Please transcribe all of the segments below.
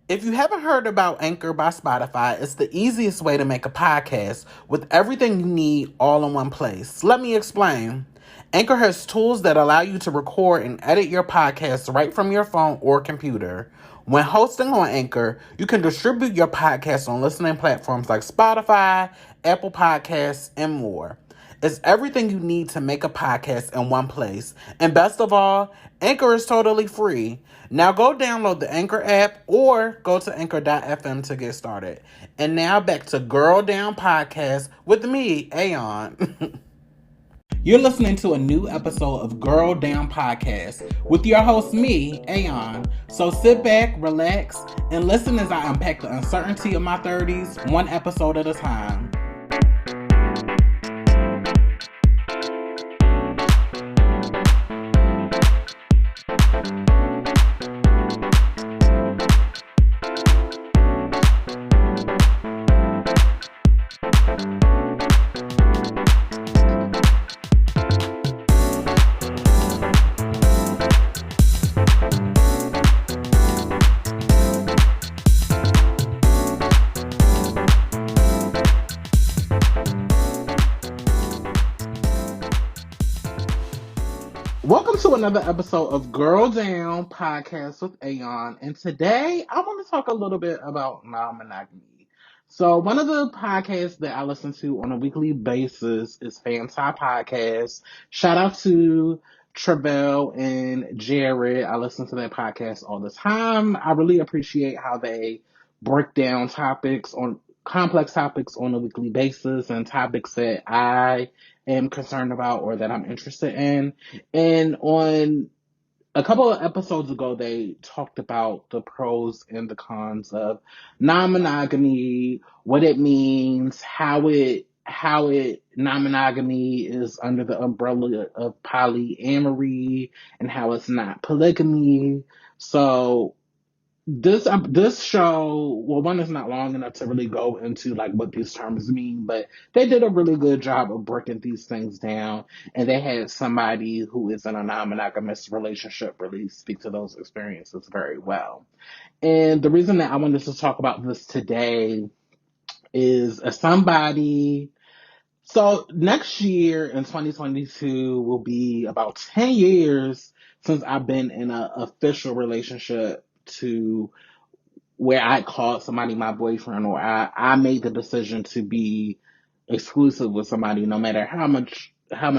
If you haven't heard about Anchor by Spotify, it's the easiest way to make a podcast with everything you need all in one place. Let me explain. Anchor has tools that allow you to record and edit your podcast right from your phone or computer. When hosting on Anchor, you can distribute your podcast on listening platforms like Spotify, Apple Podcasts, and more. It's everything you need to make a podcast in one place. And best of all, Anchor is totally free. Now go download the Anchor app or go to anchor.fm to get started. And now back to Girl Down Podcast with me, Aeon. You're listening to a new episode of Girl Down Podcast with your host, me, Aeon. So sit back, relax, and listen as I unpack the uncertainty of my 30s, one episode at a time. Welcome to another episode of Girl Down Podcast with Aeon. And today I want to talk a little bit about non-monogamy. So one of the podcasts that I listen to on a weekly basis is Fanti Podcast. Shout out to Travell and Jared. I listen to that podcast all the time. I really appreciate how they break down topics on complex topics on a weekly basis and topics that I am concerned about or that I'm interested in. And on a couple of episodes ago, they talked about the pros and the cons of non-monogamy, what it means, how it non-monogamy is under the umbrella of polyamory, and how it's not polygamy. So this show, well, one is not long enough to really go into like what these terms mean, but they did a really good job of breaking these things down, and they had somebody who is in a non-monogamous relationship really speak to those experiences very well. And the reason that I wanted to talk about this today is as somebody. So next year in 2022 will be about 10 years since I've been in an official relationship to where I called somebody my boyfriend, or I made the decision to be exclusive with somebody. No matter how much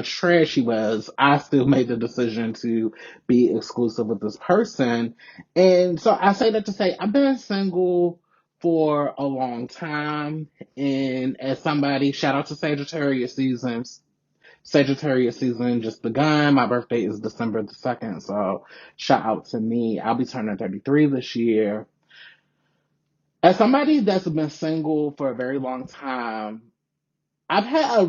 trash he was, I still made the decision to be exclusive with this person. And so I say that to say I've been single for a long time, and as somebody, shout out to Sagittarius season just begun. My birthday is December the 2nd, so shout out to me. I'll be turning 33 this year. As somebody that's been single for a very long time, I've had a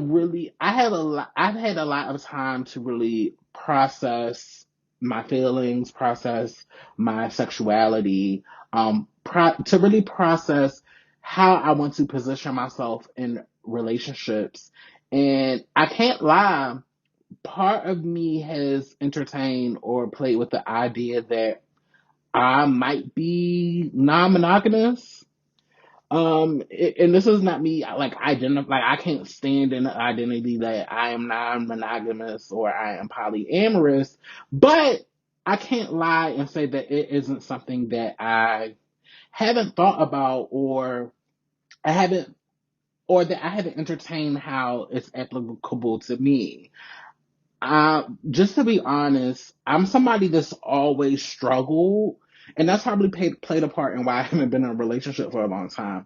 lot of time to really process my feelings, process my sexuality, to really process how I want to position myself in relationships. And I can't lie, part of me has entertained or played with the idea that I might be non-monogamous. And this is not me like identify. Like I can't stand in the identity that I am non-monogamous or I am polyamorous, but I can't lie and say that it isn't something that I haven't thought about, I haven't, or that I haven't entertained how it's applicable to me. Just to be honest, I'm somebody that's always struggled, and that's probably played a part in why I haven't been in a relationship for a long time.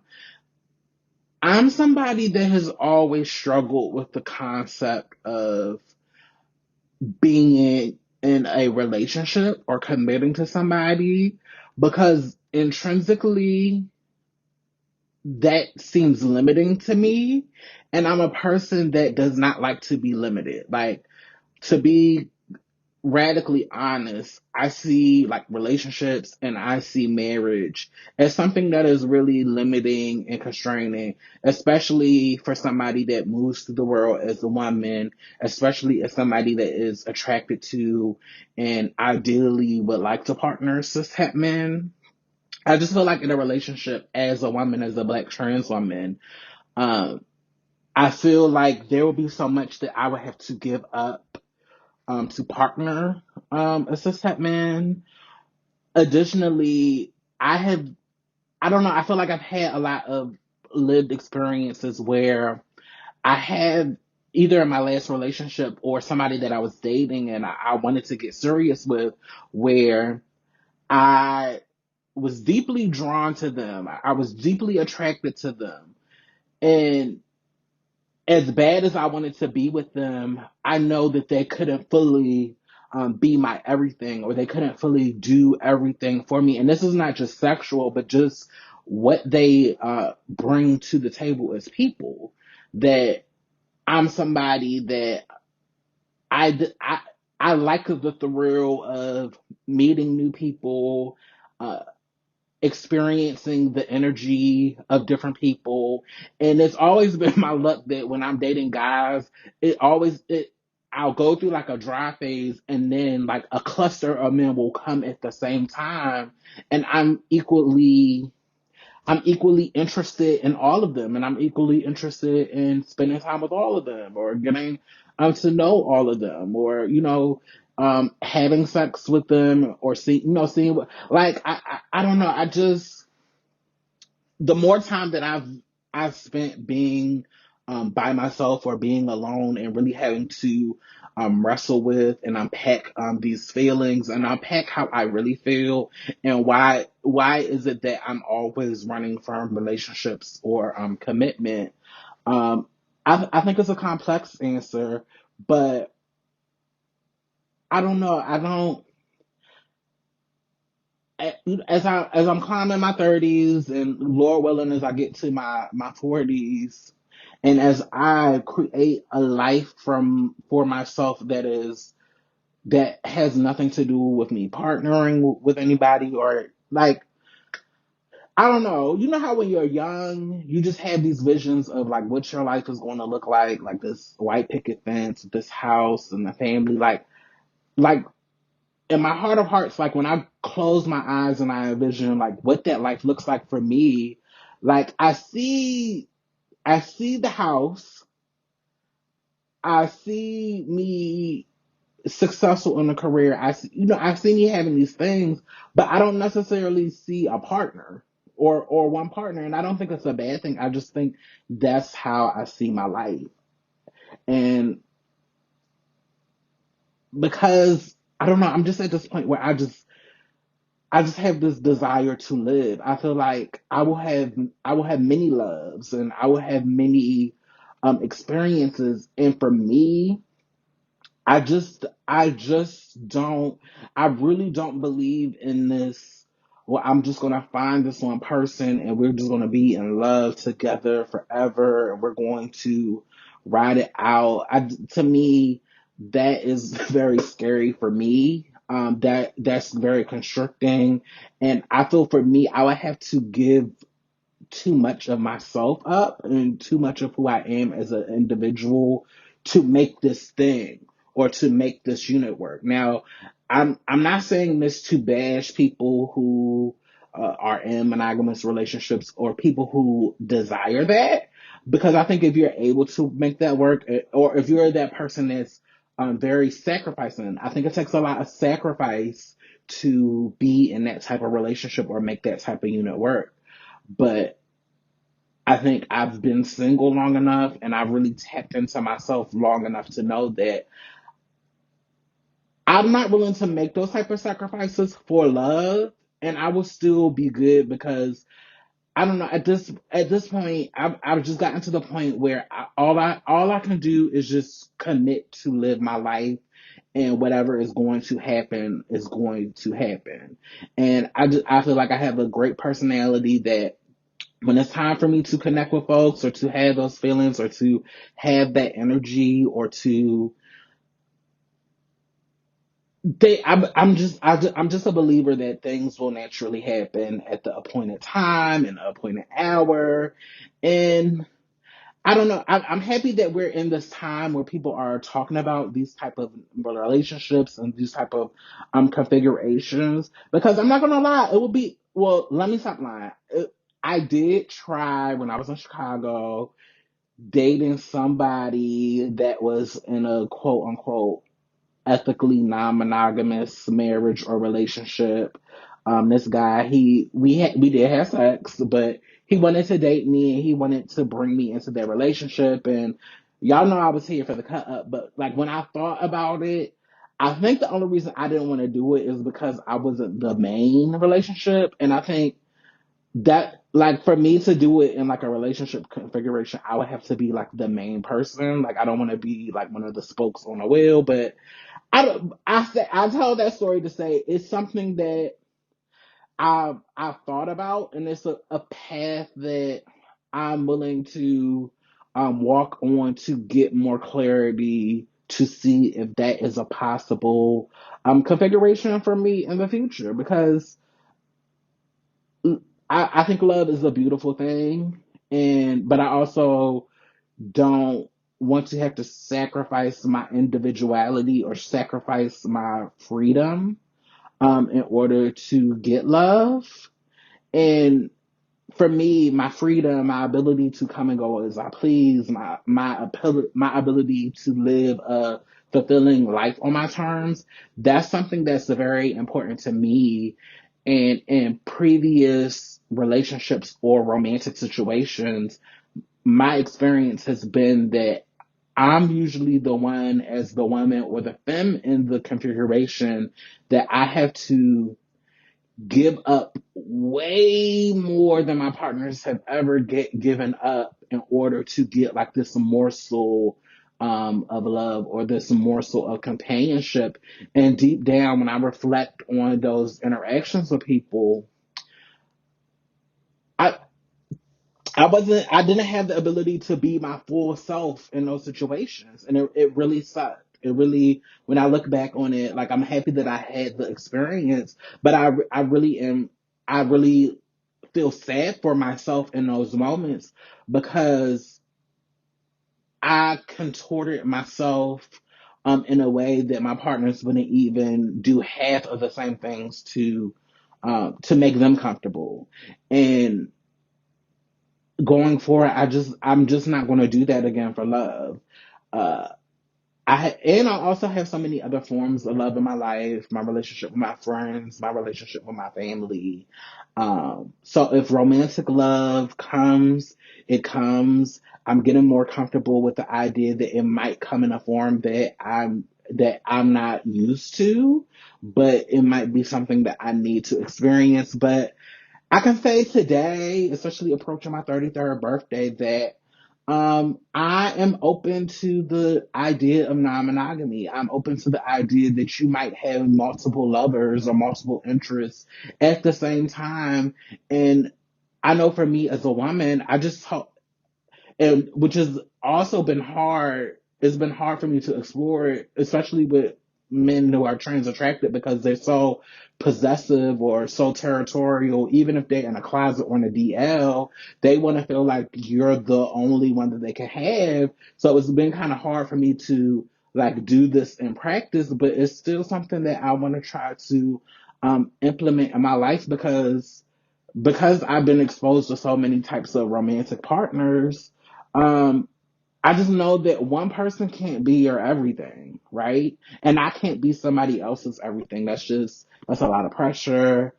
I'm somebody that has always struggled with the concept of being in a relationship or committing to somebody, because intrinsically that seems limiting to me. And I'm a person that does not like to be limited. Like, to be radically honest, I see like relationships and I see marriage as something that is really limiting and constraining, especially for somebody that moves through the world as a woman, especially as somebody that is attracted to and ideally would like to partner cis het men. I just feel like in a relationship as a woman, as a black trans woman, um, I feel like there will be so much that I would have to give up to partner a cishet man. Additionally, I don't know, I feel like I've had a lot of lived experiences where I had either in my last relationship or somebody that I was dating and I wanted to get serious with, where I was deeply drawn to them. I was deeply attracted to them. And as bad as I wanted to be with them, I know that they couldn't fully be my everything, or they couldn't fully do everything for me. And this is not just sexual, but just what they bring to the table as people. That I'm somebody that I, I, I like the thrill of meeting new people, uh, experiencing the energy of different people. And it's always been my luck that when I'm dating guys, I'll go through like a dry phase, and then like a cluster of men will come at the same time, and I'm equally interested in all of them, and I'm equally interested in spending time with all of them, or getting to know all of them, or having sex with them, or seeing what, like I don't know. I just, the more time that I've spent being by myself or being alone, and really having to wrestle with and unpack these feelings, and unpack how I really feel, and why is it that I'm always running from relationships or commitment. Um, I think it's a complex answer, but I don't know. I don't. As I'm climbing my 30s, and Lord willing, as I get to my 40s, and as I create a life for myself that has nothing to do with me partnering with anybody, or like, I don't know. You know how when you're young, you just have these visions of like what your life is going to look like this white picket fence, this house, and the family, like in my heart of hearts, like when I close my eyes and I envision like what that life looks like for me, like I see the house, I see me successful in a career, I see me having these things, but I don't necessarily see a partner, or one partner, and I don't think it's a bad thing. I just think that's how I see my life. And because I don't know, I'm just at this point where I just have this desire to live. I feel like I will have many loves, and I will have many experiences. And for me, I just don't, I really don't believe in this. Well, I'm just gonna find this one person, and we're just gonna be in love together forever, and we're going to ride it out. To me, that is very scary for me. That's very constricting, and I feel for me, I would have to give too much of myself up, and too much of who I am as an individual, to make this thing, or to make this unit work. Now, I'm not saying this to bash people who are in monogamous relationships, or people who desire that, because I think if you're able to make that work, or if you're that person that's very sacrificing, I think it takes a lot of sacrifice to be in that type of relationship or make that type of unit work. But I think I've been single long enough, and I've really tapped into myself long enough to know that I'm not willing to make those type of sacrifices for love, and I will still be good, because I don't know, at this point, I've just gotten to the point where all I can do is just commit to live my life, and whatever is going to happen is going to happen. And I feel like I have a great personality, that when it's time for me to connect with folks, or to have those feelings, or to have that energy, or to I'm just a believer that things will naturally happen at the appointed time and the appointed hour. And I don't know. I'm happy that we're in this time where people are talking about these type of relationships, and these type of configurations, because I'm not gonna lie, it will be. well, let me stop lying. I did try when I was in Chicago dating somebody that was in a quote unquote ethically non-monogamous marriage or relationship. This guy, we did have sex, but he wanted to date me and he wanted to bring me into their relationship. And y'all know I was here for the cut up, but like when I thought about it, I think the only reason I didn't want to do it is because I wasn't the main relationship, and I think that like for me to do it in like a relationship configuration, I would have to be like the main person. Like I don't want to be like one of the spokes on a wheel, but I don't. I tell that story to say it's something that I've thought about, and it's a path that I'm willing to walk on to get more clarity to see if that is a possible configuration for me in the future. Because I think love is a beautiful thing, and but I also don't want to have to sacrifice my individuality or sacrifice my freedom in order to get love. And for me, my freedom, my ability to come and go as I please, my ability to live a fulfilling life on my terms, that's something that's very important to me. And in previous relationships or romantic situations, my experience has been that I'm usually the one as the woman or the femme in the configuration that I have to give up way more than my partners have ever given up in order to get like this morsel of love or this morsel of companionship. And deep down, when I reflect on those interactions with people, I I didn't have the ability to be my full self in those situations. And it really sucked. It really, when I look back on it, like I'm happy that I had the experience, but I really feel sad for myself in those moments because I contorted myself in a way that my partners wouldn't even do half of the same things to make them comfortable. And going forward, I'm just not going to do that again for love. Uh, and I also have so many other forms of love in my life, my relationship with my friends, my relationship with my family. So if romantic love comes, it comes. I'm getting more comfortable with the idea that it might come in a form that I'm not used to, but it might be something that I need to experience. But I can say today, especially approaching my 33rd birthday, that I am open to the idea of non-monogamy. I'm open to the idea that you might have multiple lovers or multiple interests at the same time. And I know for me as a woman, I just hope, and which has also been hard. It's been hard for me to explore it, especially with men who are trans attracted because they're so possessive or so territorial. Even if they're in a closet or in a DL, they want to feel like you're the only one that they can have. So it's been kind of hard for me to like do this in practice, but it's still something that I want to try to implement in my life because I've been exposed to so many types of romantic partners. um, I just know that one person can't be your everything, right? And I can't be somebody else's everything. That's a lot of pressure.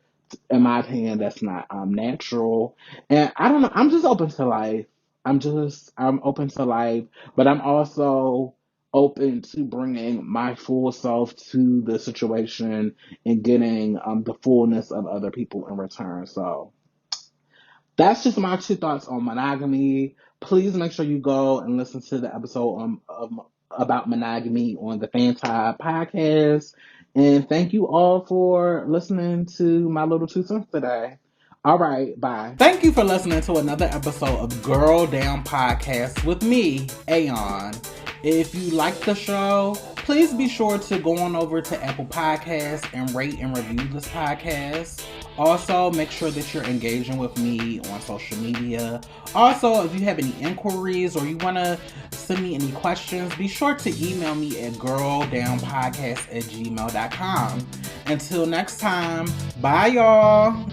In my opinion, that's not natural. And I don't know. I'm just open to life. I'm open to life, but I'm also open to bringing my full self to the situation and getting the fullness of other people in return. So that's just my two thoughts on monogamy. Please make sure you go and listen to the episode about monogamy on the Fantai podcast. And thank you all for listening to my little two cents today. All right, bye. Thank you for listening to another episode of Girl Down Podcast with me, Aeon. If you like the show, please be sure to go on over to Apple Podcasts and rate and review this podcast. Also, make sure that you're engaging with me on social media. Also, if you have any inquiries or you want to send me any questions, be sure to email me at girldownpodcast@gmail.com. Until next time, bye y'all.